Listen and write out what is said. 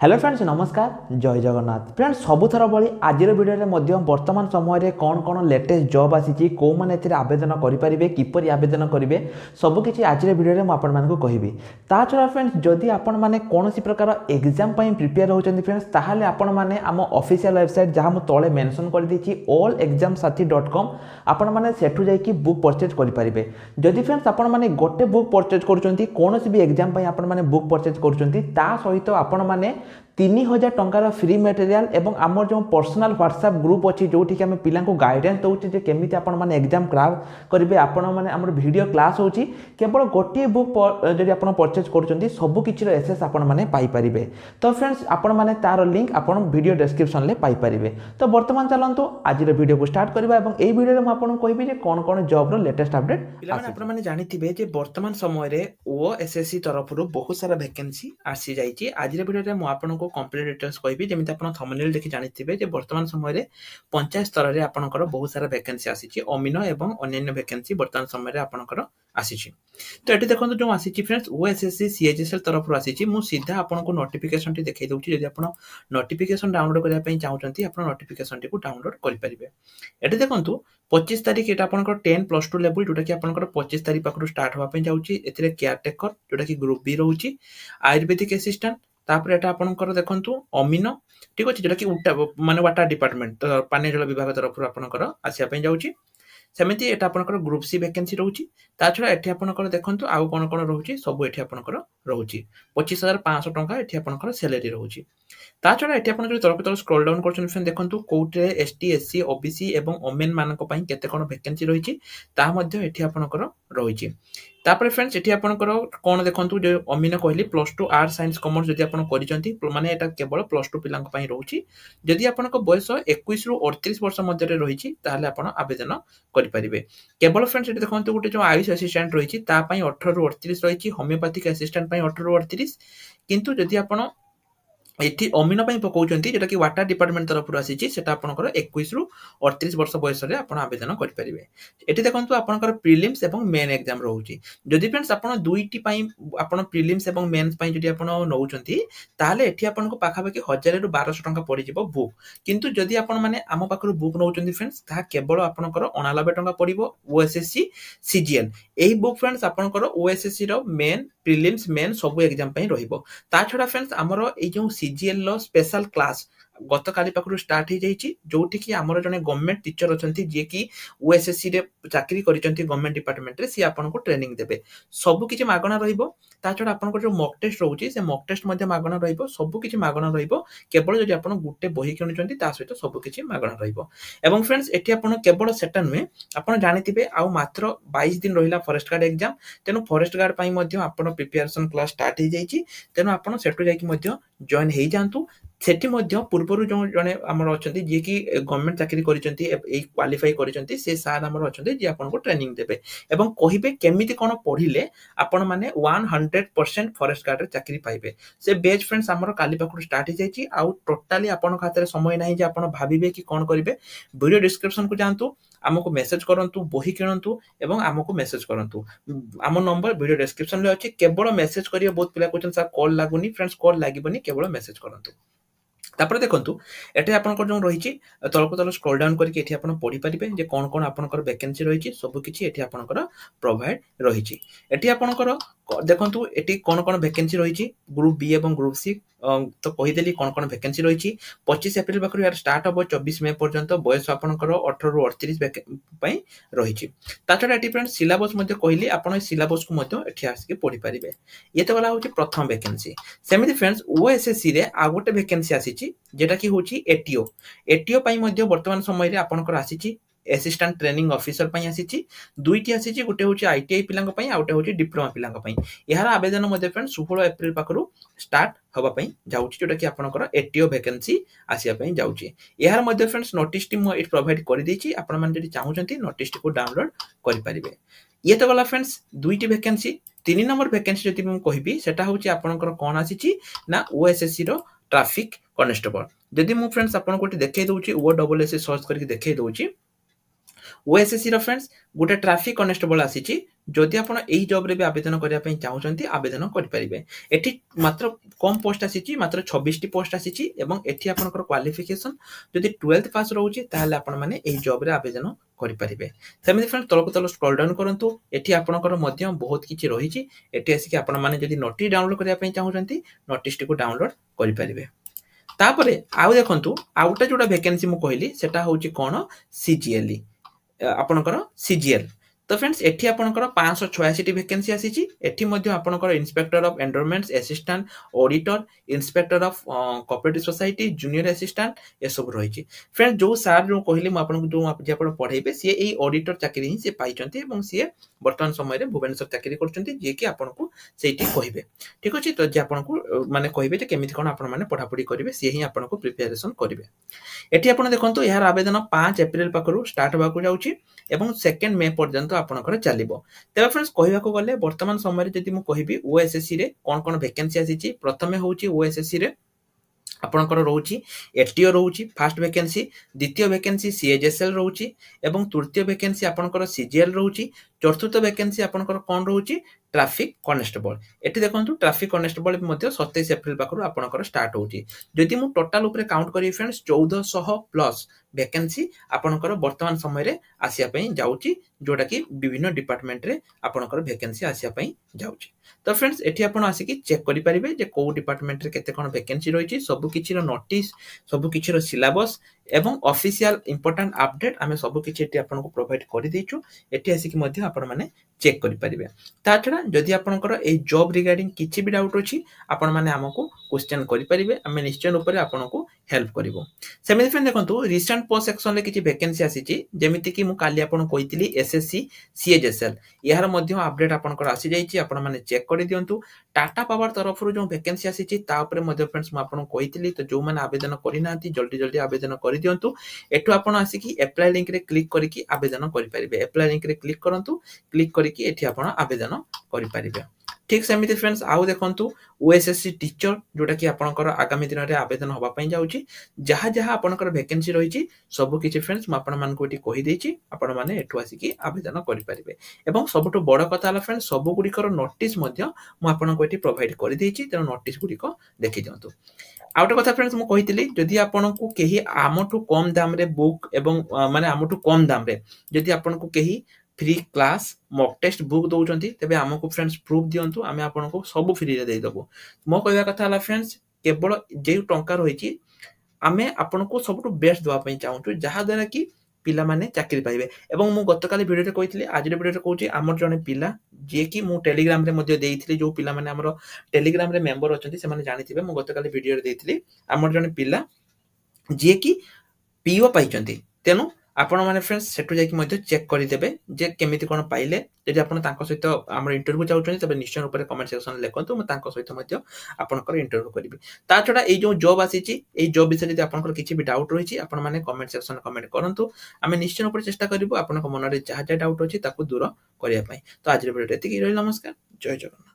Hello friends नमस्कार जय Jagannath friends सबुथर भली आज भिडियो वर्तमान समय कौन कौन लेटेस्ट जॉब आसी कौ मैंने आवेदन करेंगे किपर आवेदन करेंगे सबकि आज भिडियो मुझे कहबी ता छड़ा फ्रेंड्स जदि आपण मैंने कौन प्रकार एग्जाम प्रिपेयर होती फ्रेंड्स ताहले आपण मैंने आम ऑफिशियल वेबसाइट जहाँ मुझे तले मेंशन कर देछि allexamsathi.com आपण मैंने सेठू जाइए बुक परचेज करेंगे जदि फ्रेंड्स आपण मैंने गोटे बुक परचेज करुँच कौन भी एग्जाम आपण मैंने बुक परचेज करुँच सहित आपण मैंने 3000 टंकार फ्री मटेरियल एवं आमर जो पर्सनल व्हाट्सएप ग्रुप अच्छी जो आम पिला गाइडेंस दौचे केमी आपण एग्जाम क्रैक करेंगे आपण मैंने आम वीडियो क्लास होची केवल गोटे बुक जब आप परचेज कर सबकि एसेस आपने पाइपर तो फ्रेंड्स आपण मैंने तार लिंक आप वीडियो डिस्क्रिप्शन में पाइपर तो बर्तमान चलतु आज वीडियो को स्टार्ट करवा यही वीडियो में आपको कहबी कौन कौन जॉब लेटेस्ट अपडेट आपने जानते बर्तमान समय ओएसएससी तरफ बहुत सारा वैकेंसी आसी जाइए आज वीडियो में आपको कंप्लीट डिटेल्स कहबी जमी आप थंबनेल देखि जानिथिबे वर्तमान समय पंचायत स्तर में आपंकर बहुत सारा वैकेंसी आसी अमीनो एवं अन्य वैकेंसी वर्तमान समय आपंकर आसी तो ये देखो जो आसी फ्रेंड्स ओएसएससी सीएचएसएल तरफ आसी मु सीधा आपको नोटिफिकेशन टी देखै दउची जदि आपण नोटिफिकेशन डाउनलोड करिया पई चाहउचंती आपण नोटिफिकेशन टी को डाउनलोड करि परिबे एटे देखंतु 25 तारिख एटा आपनकर 10 प्लस 2 लेवल जोटा कि आपनकर 25 तारिख पाखरु स्टार्ट होवा पई जाउची एथिरे केयर टेकर जोटा कि ग्रुप बी रहउची आयुर्वेदिक असिस्टेंट तापर एटा आपनकर देखंतु अमीनो ठीक अछि जोटा कि माने वाटर डिपार्टमेंट पानी जल विभाग तरफ आपनकर आसिया पई जाउची सेमिति एटा आपनकर ग्रुप सी वैकेंसी रहउची ता छडा एठी आपनकर देखंतु आउ कोन कोन रहउची सब एठी आपनकर रहउची 25500 टंका एठी आपनकर सैलरी रहउची ता छडा एठी आपन जो तरफ स्क्रॉल डाउन करछन फ्रेंड देखंतु कोटे एसटी एससी ओबीसी एवं ओमेन मानक पई केते कोन वैकेंसी रहिची ता मध्ये एठी आपनकर रहिची तापर फ्रेंड्स एठी आपनकर कोन देखंतु जो अमीन कहली +2 आर्ट्स साइंस कॉमर्स जदि आपन करिसंती माने एटा केवल +2 पिलांक पई रहउची जदि आपनक बयस 21 रु 38 वर्ष मध्ये रहिची ताले आपन आवेदन करि परिबे केवल फ्रेंड्स एठी देखंतु गोटे जो आयुष असिस्टेंट रहिची ता पई 18 रु 38 रहिची होमियोपैथिक असिस्टेंट पई 18 रु 38 किंतु जदि आपन एठी अमीनो पई पकाउचंती जेटा कि वाटर डिपार्टमेंट तरफ आसीची सेटा आपनकर 21 रु 38 वर्ष बयस रे आपण आवेदन करि परिबे एठी देखंतु आपनकर प्रीलिम्स एवं मेन एग्जाम रहउची जदि फ्रेंड्स आपण दुईटी पई आपण प्रीलिम्स एवं मेंस पई जदि आपण नउचंती ताले एठी आपनको पाखा पाखी 1000 रु 1200 टंका पड़ी जिवो बुक किंतु जदि आपण माने आम पाखरु बुक नउचंती फ्रेंड्स ता केवल आपनकर 89 टंका पड़िबो ओएसएससी सीजीएल एही बुक फ्रेंड्स आपनकर ओएसएससी रो मेन प्रीलिम्स मेन सब एग्जाम पई रहिबो ता छडा फ्रेंड्स हमरो ए जो सीजीएल लो स्पेशल क्लास गत काली पाखरु स्टार्ट हो जाइछि जोठी कि हमर जने गवर्नमेंट टीचर अछंती जे कि ओएसएससी रे चाकरी करिसंती गवर्नमेंट डिपार्टमेंट रे सी आपन को ट्रेनिंग देबे सब किछि मागणा रहिबो ता छडा आपन को जो मॉक टेस्ट रहउछि से मॉक टेस्ट मध्ये मागणा रहिबो सब किछि मागणा रहिबो केवल जदि आपन गुटे बही किनुचंती ता सहित सब किछि मागणा रहिबो एवं फ्रेंड्स एठी आपन केवल सेटा नुहे आपन जानिथिबे आ मात्र 22 दिन रहिला फॉरेस्ट गार्ड एग्जाम तेनु फॉरेस्ट गार्ड पई मध्ये आपन प्रिपरेशन क्लास स्टार्ट हो जाइछि तेनु आपन सेटु जाई कि मध्ये जॉइन हेइ जानतु सेठी मध्ये पूर्वरु जो जने हमर अछंती जे कि गवर्नमेंट चाकरी करिसंती ए क्वालिफाई करिसंती से सार हमर अछंती जे आपन को ट्रेनिंग देबे एवं कहिबे केमिति कोन पढिले आपन माने 100% फॉरेस्ट गार्ड रे चाकरी पाइबे से बेच फ्रेंड्स हमर काली पाखरु स्टार्ट हो जाइछि आ टोटली आपन खातिर समय नाही जे आपन भाबिबे कि कोन करिवे वीडियो डिस्क्रिप्शन को जानतु हमको मेसेज करंतु बही किनंतु एवं हमको मेसेज करंतु आम नंबर वीडियो डिस्क्रिप्शन में अछि केवल मेसेज करियो बहुत पिला क्वेश्चन सर कॉल लागुनी फ्रेंड्स कॉल लागिबनी केवल मेसेज करंतु तापर देखंतु एटे आपनकर जो रहिछि तलको तल स्क्रॉल डाउन करके एठी आपन पढि परिबे जे कोन कोन आपनकर वैकेंसी रहिछि सब किछि एठी आपनकर प्रोवाइड रहिछि एठी आपनकर देखंतु एठी कोन कोन वैकेंसी रहिछि ग्रुप बी एवं ग्रुप सी तो कहि देली कोन कोन वैकेंसी रहिछि 25 अप्रैल पाखरु यार स्टार्ट होबो 24 मई पर्यंत बयस आपनकर 18 रु 38 पई रहिछि ताछडा एठी फ्रेंड्स सिलेबस मध्ये कहिली आपन सिलेबस को मध्ये एठी आसी पढि परिबे ये तो वाला होछि प्रथम वैकेंसी सेमिति फ्रेंड्स ओएसएससी रे आ गोटे वैकेंसी आसीछि जेटा कि होछि एटीओ पई मध्ये वर्तमान समय रे आपनकर आसीछि असिस्टेंट ट्रेनिंग ऑफिसर पई आसीछि दुईटी आसीछि गोटे होछि आईटीआई पिलांग पई आ गोटे होछि डिप्लोमा पिलांग पई एहार आवेदन मध्ये फ्रेंड्स 16 अप्रैल पाखरु स्टार्ट हवा पई जाउछि जोटा कि आपनकर एटीओ वैकेंसी आसिया पई जाउछि एहार मध्ये फ्रेंड्स नोटिस टी म इट प्रोवाइड करि दैछि आपन मान जदि चाहुचंती नोटिस टी को डाउनलोड करि परिबे ये तो गला फ्रेंड्स दुईटी वैकेंसी 3 नंबर वैकेंसी जदि म कहिबी सेटा होछि आपनकर कोन आसीछि ना ओएसएससी रो ट्रैफिक कांस्टेबल जदि मु फ्रेंड्स आपन कोटी देखै दउछि ओ डबल एस सर्च करके देखै दउछि ओएसएससी रो फ्रेंड्स गोटे ट्रैफिक कांस्टेबल आसीछि जदि आपण एई जॉब रे भी आवेदन करिया पई चाहुचंती आवेदन करि परिबे। एठी मात्र कम पोस्ट आसीची, मात्र 26 टी पोस्ट आसीची एवं एठी आपनकर क्वालिफिकेशन जदि 12th पास रहउची ताहाले आपण माने एई जॉब रे आवेदन करि परिबे। सेमिति फ्रेंड्स तलको तल स्क्रॉल डाउन करंतु, एठी आपनकर मध्य बहुत किछि रहिची। एठी आसी कि आपण माने जदि नोटिस डाउनलोड करिया पई चाहुचंती नोटिस टी को डाउनलोड करि परिबे। तापरे आउ देखंतु आउटा जोटा वैकेंसी मु कहली सेटा होउची कोन सीजीएल आपनकर सीजीएल। तो फ्रेंड्स एठी आपनकर 586 टी वैकेंसी आसीची। एठी मध्य आपनकर inspector of environments assistant auditor inspector of cooperative society junior assistant ए सब रहिची। फ्रेंड्स जो सर जो कहली म आपन जो आपण पढाइबे सी एई ऑडिटर चाकरी ही से पाइचंती एवं सी वर्तमान समय रे भुवनेश्वर चाकरी करचंती जे कि आपनको सेठी कहिबे। ठीक अछि तो जे आपनको माने कहिबे जे केमिति कोन आपण माने पढापढी करिवे सी ही आपनको प्रिपरेशन करिवे। एठी आपण देखंतु यार आवेदन 5 अप्रैल पाखरु स्टार्ट होबाकू जाउची एवं 2 मे पर्यंत आपनकर चलिबो। तेबे फ्रेंड्स कहिबाकू गले वर्तमान समय रे जदि मु कहिबी ओएसएससी रे कोन कोन वैकेंसी आसीची। प्रथमे होउची ओएसएससी रे आपनकर रहउची एटीओ रहउची फर्स्ट वैकेंसी, द्वितीय वैकेंसी सीएचएसएल रहउची एवं तृतीय वैकेंसी आपनकर सीजीएल रहउची, चतुर्थ वैकेंसी आपनकर कोन रहउची ट्रैफिक कांस्टेबल। एठी देखंतु ट्रैफिक कांस्टेबल मध्ये 27 अप्रैल पाखरु आपनकर स्टार्ट होउची। जदि मु टोटल ऊपर काउंट करी फ्रेंड्स 1400 प्लस वैकेंसी आपनकर वर्तमान समय रे आसिया पई जाउची, जोटा कि विभिन्न डिपार्टमेंट रे आपनकर वैकेंसी आसिया पई जाउची। तो फ्रेंड्स एठी आपण आसी कि चेक करि परिबे जे को डिपार्टमेंट रे केते कोन वैकेंसी रहिची, सब किछि रो नोटिस, सब किछि रो सिलेबस एवं ऑफिशियल इंपोर्टेंट अपडेट आमे सब किछि एठी आपनको प्रोवाइड करि दैछु। एठी आसी कि मध्ये आपण माने चेक करि परिबे। ता छडा जदि आपनकर ए जॉब रिगार्डिंग किछि भी डाउट अछि आपण माने हमकु क्वेश्चन करि परिबे, आमे निश्चय रूप रे आपनको हेल्प करिवो। सेमिति फ्रेंड देखंतु रिसेंट पोस्ट सेक्शन रे किछि वैकेंसी आसीची, जेमिति कि मु काली आपण कहितली एसएससी सीएचएसएल यार मध्ये अपडेट आपनकर आसी जाईची, आपण माने चेक करि दियंतु। टाटा पावर तरफ जो वैकेंसी आसीची ता ऊपर मध्ये फ्रेंड्स मु आपण कहितली, तो जो माने आवेदन करि नांती जल्दी जल्दी आवेदन करि दियंतु। एठु आपण आसी कि अप्लाई लिंक रे क्लिक करिकि आवेदन करि परिबे। अप्लाई लिंक रे क्लिक करंतु, क्लिक करिकि एठी आपण आवेदन करि परिबे। ठीक सेमिति फ्रेंड्स आउ देखंतु ओएसएससी टीचर जोटा कि आपनकर आगामी दिन रे आवेदन होबा पई जाउची। जहा जहा आपनकर वैकेंसी रहिची सब किछि फ्रेंड्स म आपण मान को एठी कहि देछि, आपण माने एठु आसी कि आवेदन करि परिबे। एवं सबटु बड़ कथा हला फ्रेंड्स सब गुडिकर नोटिस मध्य म आपण को एठी प्रोवाइड करि देछि, तेनो नोटिस गुडिको देखि दियंतु। आउटे कथा फ्रेंड्स मु कहितली जदि आपनको केही आमठु कम दाम रे बुक एवं माने आमठु कम दाम रे जदि आपनको केही free class mock test book दउचंती तेबे हमको फ्रेंड्स प्रूफ दियंतु, आमे आपनको सब फ्री रे देई दबो। मो कहबा कथा हला फ्रेंड्स केवल जे टंका रहिची आमे आपनको सबटु बेस्ट दवा पई चाहूछु, जहा द्वारा कि पिला माने चाकरी पाइबे। एवं मु गतकाली वीडियो रे कहितली, आज रे वीडियो रे कहूची हमर जने पिला जे कि मु टेलीग्राम रे मध्ये देइथिली, जो पिला माने हमर टेलीग्राम रे मेंबर अछंती से माने जानिथिबे। मु गतकाली वीडियो रे देइथिली हमर जने पिला जे कि पीओ पाइचंती, तेनु आपण माने फ्रेंड्स सेटु जाई कि मध्ये चेक करि देबे जे केमिति कोन पाइले। जदि आपण तांको सहित हमर इंटरव्यू चाहउछन तबे निश्चय रूप रे कमेंट सेक्शन लेखंतु, म तांको सहित मध्ये आपनकर इंटरव्यू करिबि। ता छडा ए जो जॉब आसीची ए जॉब विषय जदि आपनकर किछि भी डाउट रहिछि आपण माने कमेंट सेक्शन कमेंट करंतु, आमे निश्चय रूप रे चेष्टा करिबो आपनक मनरे जहा जहा डाउट अछि ताकू दूर करिया पई। तो आज रे वीडियो एतिकी रहि। नमस्कार, जय जगन्नाथ।